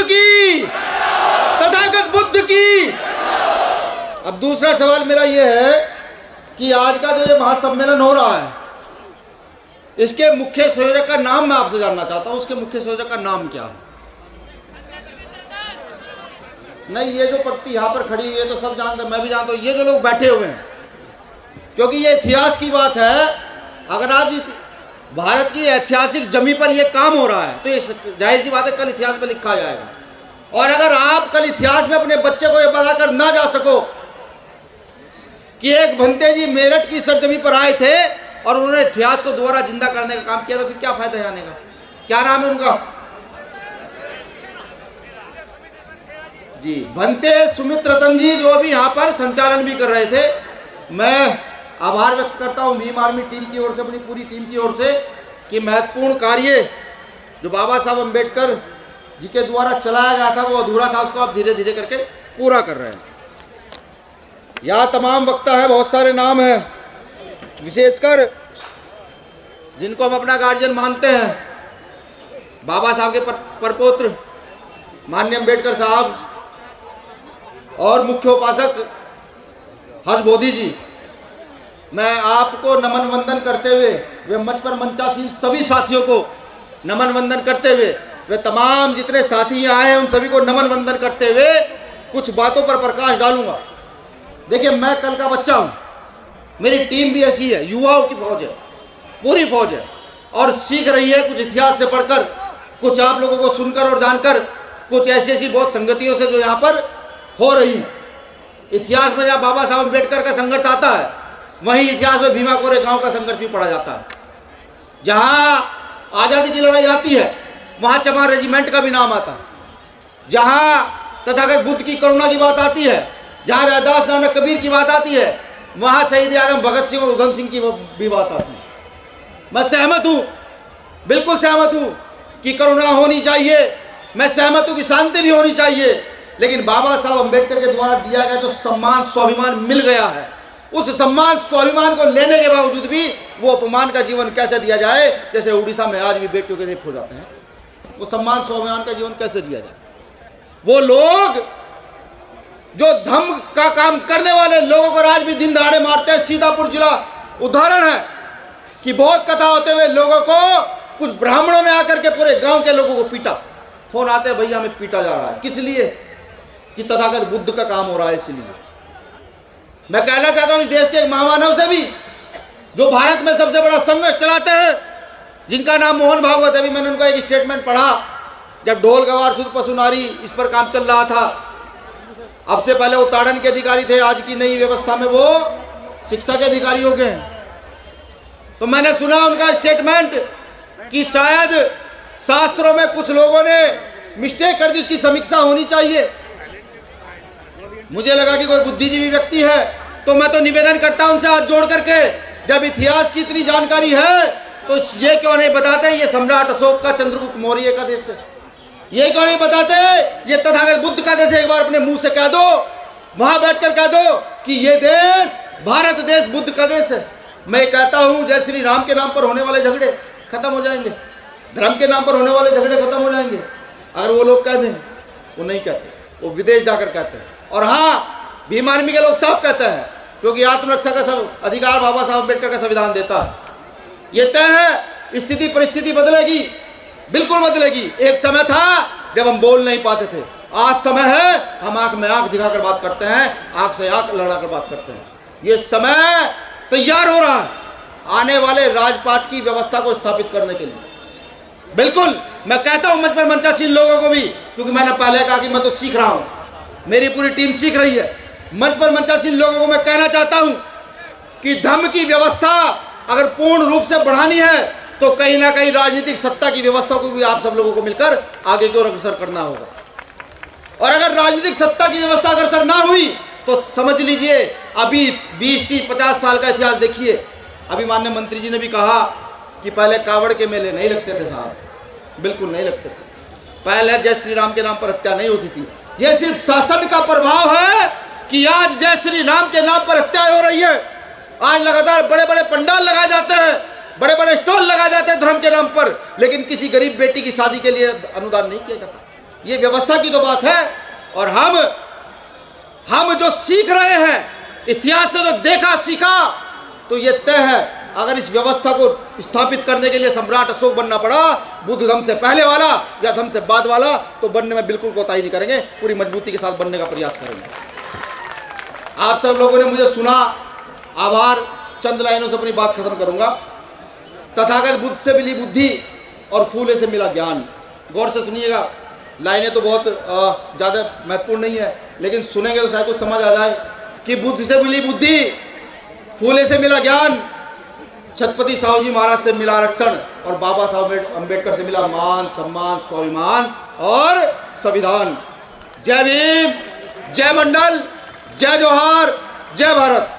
बुद्ध की, तथागत बुद्ध की। अब दूसरा सवाल मेरा यह है कि आज का जो ये महासम्मेलन हो रहा है, इसके मुख्य संयोजक का नाम मैं आपसे जानना चाहता हूं। उसके मुख्य संयोजक का नाम क्या है? नहीं, ये जो पट्टी यहां पर खड़ी हुई है तो सब जानते, मैं भी जानता हूं, ये जो लोग बैठे हुए हैं, क्योंकि ये इतिहास की बात है। अगर आज भारत की ऐतिहासिक जमी पर यह काम हो रहा है तो ये जाहिर सी बात है कल इतिहास में लिखा जाएगा। और अगर आप कल इतिहास में अपने बच्चे को यह बताकर ना जा सको कि एक भंते जी मेरठ की सरजमी पर आए थे और उन्होंने इतिहास को दोबारा जिंदा करने का काम किया, तो फिर क्या फायदा है आने का? क्या नाम है उनका? जी, भंते सुमित रतन जी, जो भी यहाँ पर संचालन भी कर रहे थे। मैं आभार व्यक्त करता हूँ भीम आर्मी टीम की ओर से, अपनी पूरी टीम की ओर से, कि महत्वपूर्ण कार्य जो बाबा साहब अम्बेडकर जी के द्वारा चलाया गया था वो अधूरा था, उसको आप धीरे धीरे करके पूरा कर रहे हैं। यहाँ तमाम वक्ता है, बहुत सारे नाम हैं, विशेषकर जिनको हम अपना गार्जियन मानते हैं, बाबा साहब के परपोत्र माननीय अम्बेडकर साहब और मुख्य उपासक हर्ष बोधी जी। मैं आपको नमन वंदन करते हुए, वे मंच पर मंचासीन सभी साथियों को नमन वंदन करते हुए, वे तमाम जितने साथी आए हैं उन सभी को नमन वंदन करते हुए कुछ बातों पर प्रकाश डालूंगा। देखिए, मैं कल का बच्चा हूँ, मेरी टीम भी ऐसी है, युवाओं की फौज है, पूरी फौज है, और सीख रही है कुछ इतिहास से पढ़कर, कुछ आप लोगों को सुनकर और जानकर, कुछ ऐसी ऐसी बहुत संगतियों से जो यहाँ पर हो रही है। इतिहास में जहाँ बाबा साहब अम्बेडकर का संघर्ष आता है, वहीं इतिहास में भीमा कोरे गांव का संघर्ष भी पढ़ा जाता है। जहाँ आज़ादी की लड़ाई आती है वहाँ चमार रेजिमेंट का भी नाम आता है। जहाँ तथागत बुद्ध की करुणा की बात आती है, जहाँ रैदास नानक कबीर की बात आती है, वहाँ शहीद आजम भगत सिंह और उधम सिंह की भी बात आती है। मैं सहमत हूँ, बिल्कुल सहमत हूँ कि करुणा होनी चाहिए, मैं सहमत हूँ कि शांति भी होनी चाहिए, लेकिन बाबा साहब अम्बेडकर के द्वारा दिया गया जो सम्मान स्वाभिमान मिल गया है, उस सम्मान स्वाभिमान को लेने के बावजूद भी वो अपमान का जीवन कैसे दिया जाए, जैसे उड़ीसा में आज भी बेटियों के रेप हो जाते हैं, वो सम्मान स्वाभिमान का जीवन कैसे दिया जाए? वो लोग जो धम्म का काम करने वाले लोगों को आज भी दिन दहाड़े मारते हैं। सीतापुर जिला उदाहरण है कि बहुत कथा होते हुए लोगों को कुछ ब्राह्मणों ने आकर के पूरे गांव के लोगों को पीटा। फोन आते हैं, भैया हमें पीटा जा रहा है, किस लिए? कि तथागत बुद्ध का काम हो रहा है। इसलिए मैं कहना चाहता हूं इस देश के एक महामानव से भी, जो भारत में सबसे बड़ा संघर्ष चलाते हैं, जिनका नाम मोहन भागवत है। अभी मैंने उनका एक स्टेटमेंट पढ़ा, जब ढोल गवार शुद्ध पशुनारी इस पर काम चल रहा था। अब से पहले वो ताड़न के अधिकारी थे, आज की नई व्यवस्था में वो शिक्षा के अधिकारी हो गए हैं। तो मैंने सुना उनका स्टेटमेंट कि शायद शास्त्रों में कुछ लोगों ने मिस्टेक कर दी, उसकी समीक्षा होनी चाहिए। मुझे लगा कि कोई बुद्धिजीवी व्यक्ति है, तो मैं तो निवेदन करता हूं उनसे हाथ जोड़ करके, जब इतिहास की इतनी जानकारी है तो ये क्यों नहीं बताते ये सम्राट अशोक का, चंद्रगुप्त मौर्य का देश है? ये क्यों नहीं बताते ये तथागत बुद्ध का देश है? एक बार अपने मुंह से कह दो, वहां बैठकर कह दो कि ये देश भारत देश बुद्ध का देश है। मैं कहता हूं जय श्री राम के नाम पर होने वाले झगड़े खत्म हो जाएंगे, धर्म के नाम पर होने वाले झगड़े खत्म हो जाएंगे। अगर वो लोग कह दें, वो नहीं कहते, वो विदेश जाकर कहते हैं। और हाँ, भीम आर्मी के लोग साफ कहते हैं, क्योंकि आत्मरक्षा का सब अधिकार बाबा साहब अम्बेडकर का संविधान देता है। ये तय है, स्थिति परिस्थिति बदलेगी, बिल्कुल बदलेगी। एक समय था जब हम बोल नहीं पाते थे, आज समय है हम आंख में आंख दिखाकर बात करते हैं, आंख से आंख लड़ाकर बात करते हैं। ये समय तैयार हो रहा है आने वाले राजपाट की व्यवस्था को स्थापित करने के लिए। बिल्कुल मैं कहता हूं मंच पर मंचासीन लोगों को भी, क्योंकि मैंने पहले कहा कि मैं तो सीख रहा हूं, मेरी पूरी टीम सीख रही है। मंच पर मंचासीन लोगों को मैं कहना चाहता हूं कि धर्म की व्यवस्था अगर पूर्ण रूप से बढ़ानी है तो कहीं ना कहीं राजनीतिक सत्ता की व्यवस्था को भी आप सब लोगों को मिलकर आगे की ओर अग्रसर करना होगा। और अगर राजनीतिक सत्ता की व्यवस्था अग्रसर ना हुई तो समझ लीजिए अभी 20, 30, 50 साल का इतिहास देखिए। अभी माननीय मंत्री जी ने भी कहा कि पहले कावड़ के मेले नहीं लगते थे साहब, बिल्कुल नहीं लगते थे। पहले जय श्री राम के नाम पर हत्या नहीं होती थी। यह सिर्फ शासन का प्रभाव है कि आज जय श्री राम के नाम पर हत्या हो रही है। आज लगातार बड़े बड़े पंडाल लगाए जाते हैं, बड़े बड़े स्टॉल लगाए जाते हैं धर्म के नाम पर, लेकिन किसी गरीब बेटी की शादी के लिए अनुदान नहीं किया जाता। ये व्यवस्था की तो बात है। और हम जो सीख रहे हैं, इतिहास से जो देखा सीखा, तो ये तय है, अगर इस व्यवस्था को स्थापित करने के लिए सम्राट अशोक बनना पड़ा, बुद्ध धर्म से पहले वाला या धर्म से बाद वाला, तो बनने में बिल्कुल कोताही नहीं करेंगे, पूरी मजबूती के साथ बनने का प्रयास करेंगे। आप सब लोगों ने मुझे सुना, आभार। चंद लाइनों से अपनी बात खत्म करूंगा। तथागत बुद्ध से मिली बुद्धि और फूले से मिला ज्ञान। गौर से सुनिएगा, लाइनें तो बहुत ज़्यादा महत्वपूर्ण नहीं है, लेकिन सुनेंगे तो शायद कुछ समझ आ जाए कि बुद्ध से मिली बुद्धि, फूले से मिला ज्ञान, छत्रपति साहू जी महाराज से मिला आरक्षण, और बाबा साहब अम्बेडकर से मिला मान, सम्मान, स्वाभिमान और संविधान। जय भीम, जय मंडल, जय जोहार, जय भारत।